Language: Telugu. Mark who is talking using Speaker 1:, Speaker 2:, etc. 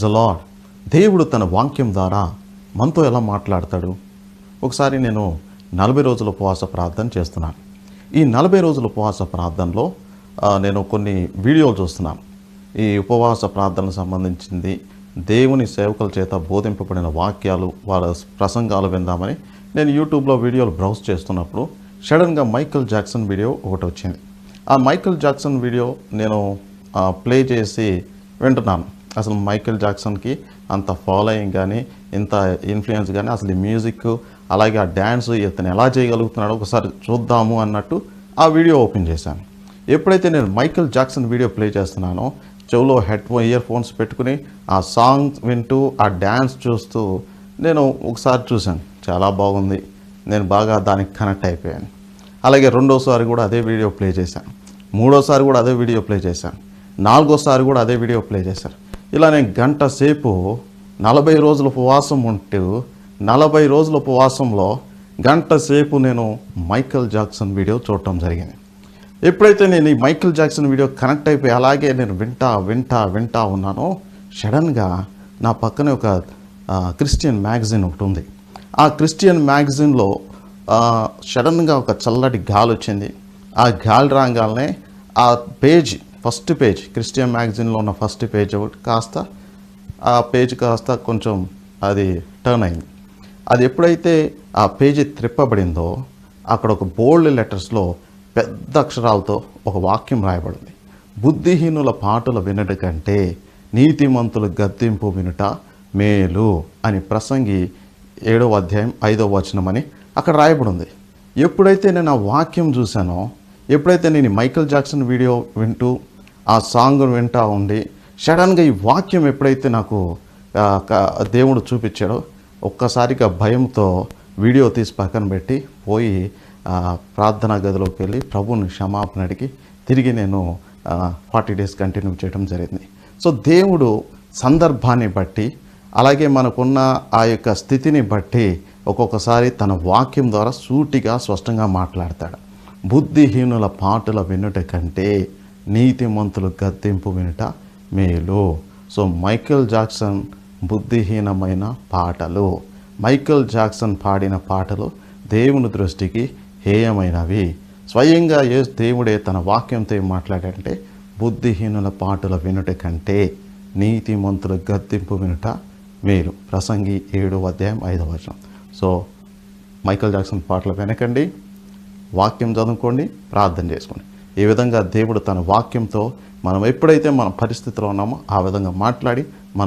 Speaker 1: లార్డ్. దేవుడు తన వాక్యం ద్వారా మనతో ఎలా మాట్లాడతాడు? ఒకసారి నేను 40 రోజుల ఉపవాస ప్రార్థన చేస్తున్నాను. ఈ 40 రోజుల ఉపవాస ప్రార్థనలో నేను కొన్ని వీడియోలు చూస్తున్నాను. ఈ ఉపవాస ప్రార్థనకు సంబంధించింది దేవుని సేవకుల చేత బోధింపబడిన వాక్యాలు, వాళ్ళ ప్రసంగాలు విందామని నేను యూట్యూబ్లో వీడియోలు బ్రౌజ్ చేస్తున్నప్పుడు సడన్గా మైకేల్ జాక్సన్ వీడియో ఒకటి వచ్చింది. ఆ మైకేల్ జాక్సన్ వీడియో నేను ప్లే చేసి వింటున్నాను. అసలు మైకేల్ జాక్సన్కి అంత ఫాలోయింగ్ కానీ, ఇంత ఇన్ఫ్లుయెన్స్ కానీ, అసలు ఈ మ్యూజిక్, అలాగే ఆ డ్యాన్స్ ఇతను ఎలా చేయగలుగుతున్నాడో ఒకసారి చూద్దాము అన్నట్టు ఆ వీడియో ఓపెన్ చేశాను. ఎప్పుడైతే నేను మైకేల్ జాక్సన్ వీడియో ప్లే చేస్తున్నానో చెవులో ఇయర్ ఫోన్స్ పెట్టుకుని ఆ సాంగ్ వింటూ, ఆ డ్యాన్స్ చూస్తూ నేను ఒకసారి చూశాను. చాలా బాగుంది. నేను బాగా దానికి కనెక్ట్ అయిపోయాను. అలాగే రెండోసారి కూడా అదే వీడియో ప్లే చేశాను. మూడోసారి కూడా అదే వీడియో ప్లే చేశాను. నాలుగోసారి కూడా అదే వీడియో ప్లే చేశాను. ఇలా నేను గంట సేపు 40 రోజుల ఉపవాసం ఉంటూ 40 రోజుల ఉపవాసంలో గంట సేపు నేను మైకేల్ జాక్సన్ వీడియో చూడటం జరిగింది. ఎప్పుడైతే నేను ఈ మైకేల్ జాక్సన్ వీడియో కనెక్ట్ అయిపోయి అలాగే నేను వింటా ఉన్నానో సడన్గా నా పక్కనే ఒక క్రిస్టియన్ మ్యాగజైన్ ఒకటి ఉంది. ఆ క్రిస్టియన్ మ్యాగజైన్లో సడన్గా ఒక చల్లటి గాలి వచ్చింది. ఆ గాలి రాగానే ఆ పేజ్, ఫస్ట్ పేజ్, క్రిస్టియన్ మ్యాగజైన్లో ఉన్న ఫస్ట్ పేజ్ ఒకటి కాస్త కొంచెం అది టర్న్ అయింది. అది ఎప్పుడైతే ఆ పేజీ త్రిప్పబడిందో అక్కడ ఒక బోల్డ్ లెటర్స్లో పెద్ద అక్షరాలతో ఒక వాక్యం రాయబడింది. బుద్ధిహీనుల పాటలు వినట కంటే నీతిమంతుల గద్దింపు వినుట మేలు అని ప్రసంగి 7వ అధ్యాయం 5వ వచనం అని అక్కడ రాయబడింది. ఎప్పుడైతే నేను ఆ వాక్యం చూశానో, ఎప్పుడైతే నేను మైకేల్ జాక్సన్ వీడియో వింటూ ఆ సాంగ్ వింటూ ఉండి సడన్గా ఈ వాక్యం ఎప్పుడైతే నాకు దేవుడు చూపించాడో ఒక్కసారిగా భయంతో వీడియో తీసి పక్కన పెట్టి పోయి ప్రార్థనా గదిలోకి వెళ్ళి ప్రభువుని క్షమాపణ అడిగి తిరిగి నేను 40 డేస్ కంటిన్యూ చేయడం జరిగింది. సో దేవుడు సందర్భాన్ని బట్టి, అలాగే మనకున్న ఆ యొక్క స్థితిని బట్టి ఒక్కొక్కసారి తన వాక్యం ద్వారా సూటిగా స్పష్టంగా మాట్లాడతాడు. బుద్ధిహీనుల పాటల వినుట కంటే నీతిమంతులు గద్దింపు వినుట మేలు. సో మైకేల్ జాక్సన్ బుద్ధిహీనమైన పాటలు, మైకేల్ జాక్సన్ పాడిన పాటలు దేవుని దృష్టికి హేయమైనవి. స్వయంగా దేవుడే తన వాక్యంతో మాట్లాడంటే బుద్ధిహీనుల పాటలు వినుట కంటే నీతిమంతుల గద్దింపు వినుట మేలు. ప్రసంగి 7వ అధ్యాయం 5వ వచనం. సో మైకేల్ జాక్సన్ పాటలు వినకండి, వాక్యం చదువుకోండి, ప్రార్థన చేసుకోండి. ఈ విధంగా దేవుడు తన వాక్యంతో మనం ఎప్పుడైతే మన పరిస్థితిలో ఉన్నామో ఆ విధంగా మాట్లాడి